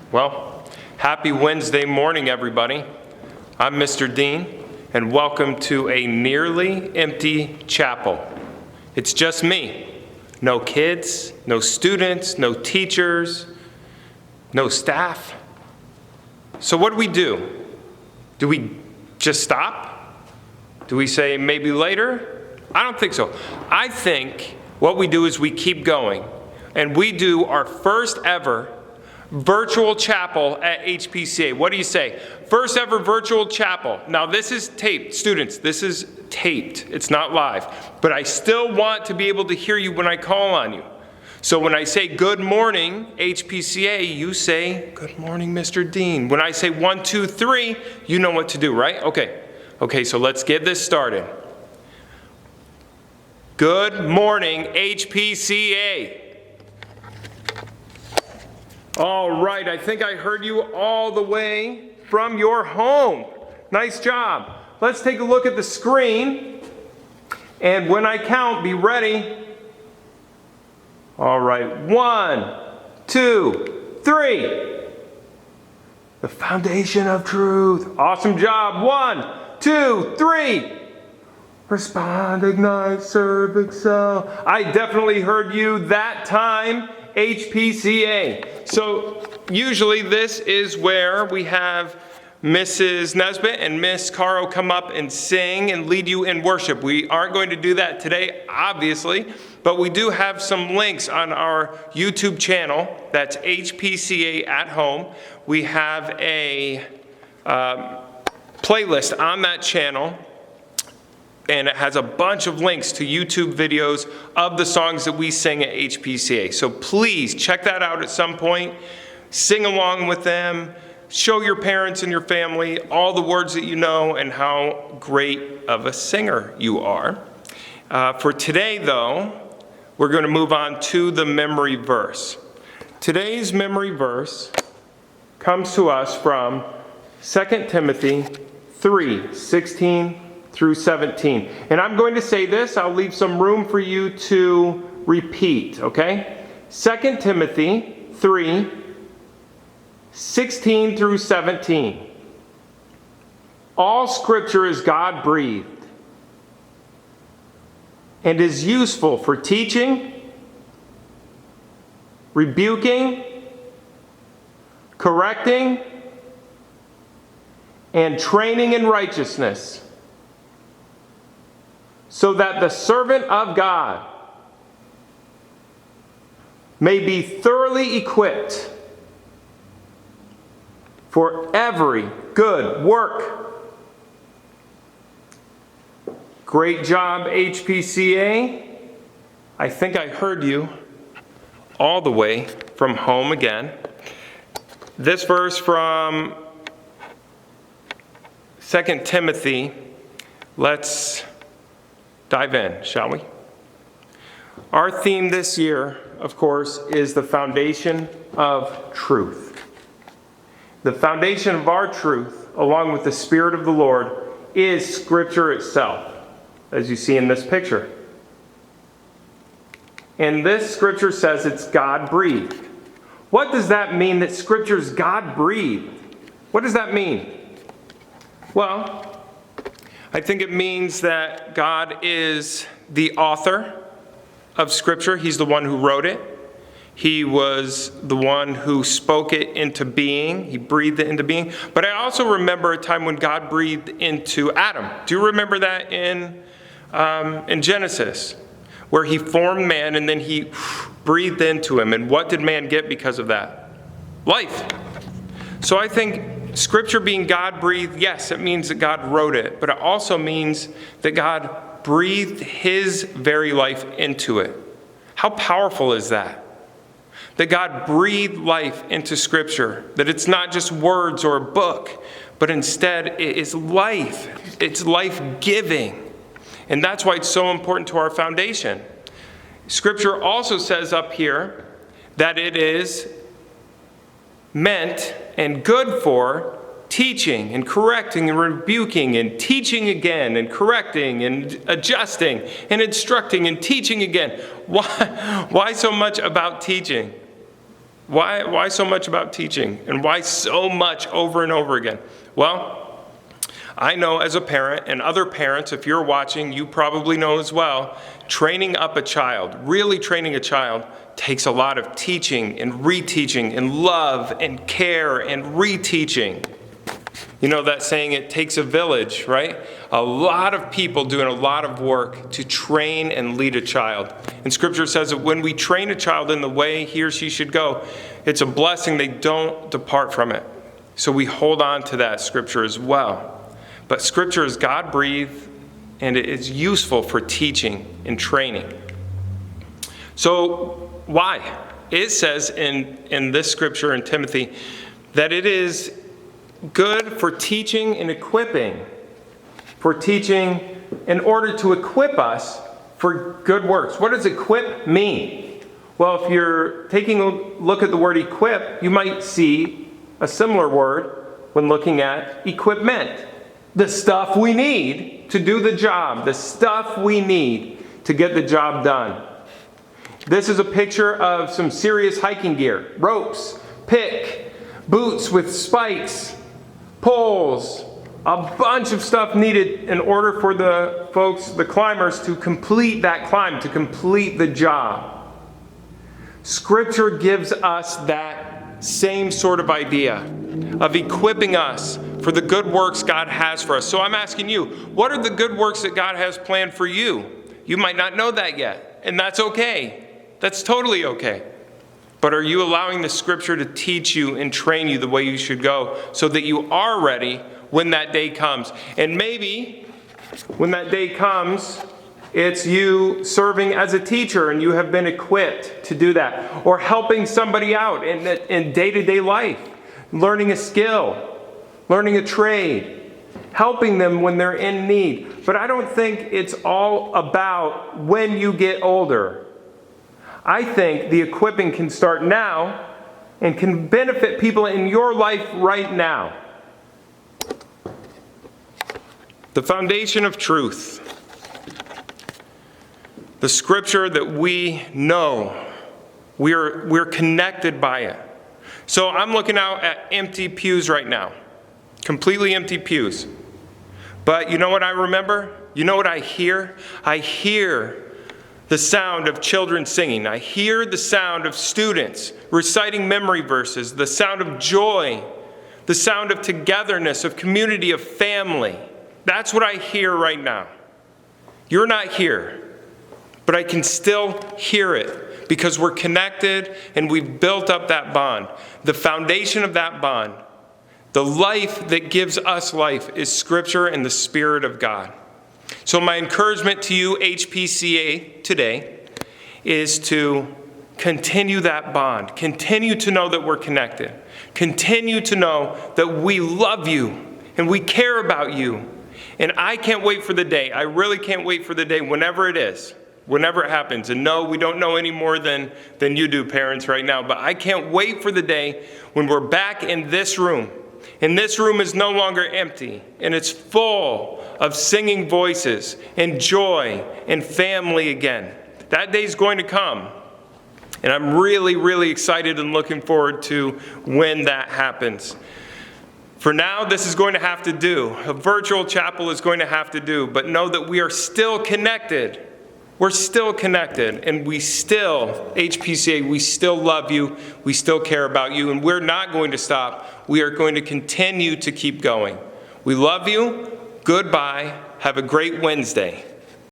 Well, happy Wednesday morning, everybody. I'm Mr. Dean, and welcome to a nearly empty chapel. It's just me. No kids, no students, no teachers, no staff. So what do? Do we just stop? Do we say maybe later? I don't think so. I think what we do is we keep going, and we do our first ever virtual chapel at HPCA. What do you say? First ever virtual chapel. Now this is taped. Students, this is taped. It's not live. But I still want to be able to hear you when I call on you. So when I say good morning, HPCA, you say good morning, Mr. Dean. When I say 1, 2, 3, you know what to do, right? Okay, so let's get this started. Good morning, HPCA. All right, I think I heard you all the way from your home. Nice job. Let's take a look at the screen. And when I count, be ready. All right, 1, 2, 3. The foundation of truth. Awesome job. 1, 2, 3. Respond, ignite, serve, excel. I definitely heard you that time. HPCA. So usually this is where we have Mrs. Nesbitt and Miss Caro come up and sing and lead you in worship. We aren't going to do that today, obviously, but we do have some links on our YouTube channel. That's HPCA at Home. We have a playlist on that channel, and it has a bunch of links to YouTube videos of the songs that we sing at HPCA. So please check that out at some point. Sing along with them. Show your parents and your family all the words that you know and how great of a singer you are. For today, though, we're going to move on to the memory verse. Today's memory verse comes to us from 2 Timothy 3:16 through 17. And I'm going to say this. I'll leave some room for you to repeat, okay? 2 Timothy 3:16 through 17. All Scripture is God-breathed and is useful for teaching, rebuking, correcting, and training in righteousness, so that the servant of God may be thoroughly equipped for every good work. Great job, HPCA. I think I heard you all the way from home again. This verse from 2 Timothy, let's dive in, shall we? Our theme this year, of course, is the foundation of truth. The foundation of our truth, along with the Spirit of the Lord, is Scripture itself, as you see in this picture. And this Scripture says it's God-breathed. What does that mean, that Scripture is God-breathed? What does that mean? Well, I think it means that God is the author of Scripture. He's the one who wrote it. He was the one who spoke it into being. He breathed it into being. But I also remember a time when God breathed into Adam. Do you remember that in Genesis? Where he formed man and then he breathed into him. And what did man get because of that? Life. So I think Scripture being God-breathed, yes, it means that God wrote it, but it also means that God breathed His very life into it. How powerful is that? That God breathed life into Scripture, that it's not just words or a book, but instead it is life. It's life-giving. And that's why it's so important to our foundation. Scripture also says up here that it is meant and good for teaching and correcting and rebuking and teaching again and correcting and adjusting and instructing and teaching again. Why so much about teaching? Why so much about teaching? And why so much over and over again? Well, I know as a parent, and other parents, if you're watching, you probably know as well, training up a child, really training a child, takes a lot of teaching and reteaching and love and care and reteaching. You know that saying, it takes a village, right? A lot of people doing a lot of work to train and lead a child. And Scripture says that when we train a child in the way he or she should go, it's a blessing. They don't depart from it. So we hold on to that Scripture as well. But Scripture is God-breathed, and it is useful for teaching and training. So why? It says in this Scripture in Timothy that it is good for teaching and equipping, for teaching in order to equip us for good works. What does equip mean? Well, if you're taking a look at the word equip, you might see a similar word when looking at equipment. The stuff we need to do the job, the stuff we need to get the job done. This is a picture of some serious hiking gear: ropes, pick, boots with spikes, poles, a bunch of stuff needed in order for the folks, the climbers, to complete that climb, to complete the job. Scripture gives us that same sort of idea of equipping us for the good works God has for us. So I'm asking you, what are the good works that God has planned for you? You might not know that yet, and that's okay. That's totally okay. But are you allowing the Scripture to teach you and train you the way you should go so that you are ready when that day comes? And maybe when that day comes, it's you serving as a teacher and you have been equipped to do that. Or helping somebody out in day-to-day life, learning a skill, learning a trade, helping them when they're in need. But I don't think it's all about when you get older. I think the equipping can start now and can benefit people in your life right now. The foundation of truth. The Scripture that we know. We're connected by it. So I'm looking out at empty pews right now. Completely empty pews. But you know what I remember? You know what I hear? I hear the sound of children singing. I hear the sound of students reciting memory verses, the sound of joy, the sound of togetherness, of community, of family. That's what I hear right now. You're not here, but I can still hear it because we're connected and we've built up that bond. The foundation of that bond, the life that gives us life, is Scripture and the Spirit of God. So my encouragement to you, HPCA, today is to continue that bond. Continue to know that we're connected. Continue to know that we love you and we care about you. And I can't wait for the day. I really can't wait for the day, whenever it is, whenever it happens. And no, we don't know any more than you do, parents, right now. But I can't wait for the day when we're back in this room. And this room is no longer empty, and it's full of singing voices and joy and family again. That day's going to come, and I'm really, really excited and looking forward to when that happens. For now, this is going to have to do. A virtual chapel is going to have to do, but know that we are still connected. We're still connected, and we still, HPCA, we still love you, we still care about you, and we're not going to stop. We are going to continue to keep going. We love you. Goodbye. Have a great Wednesday.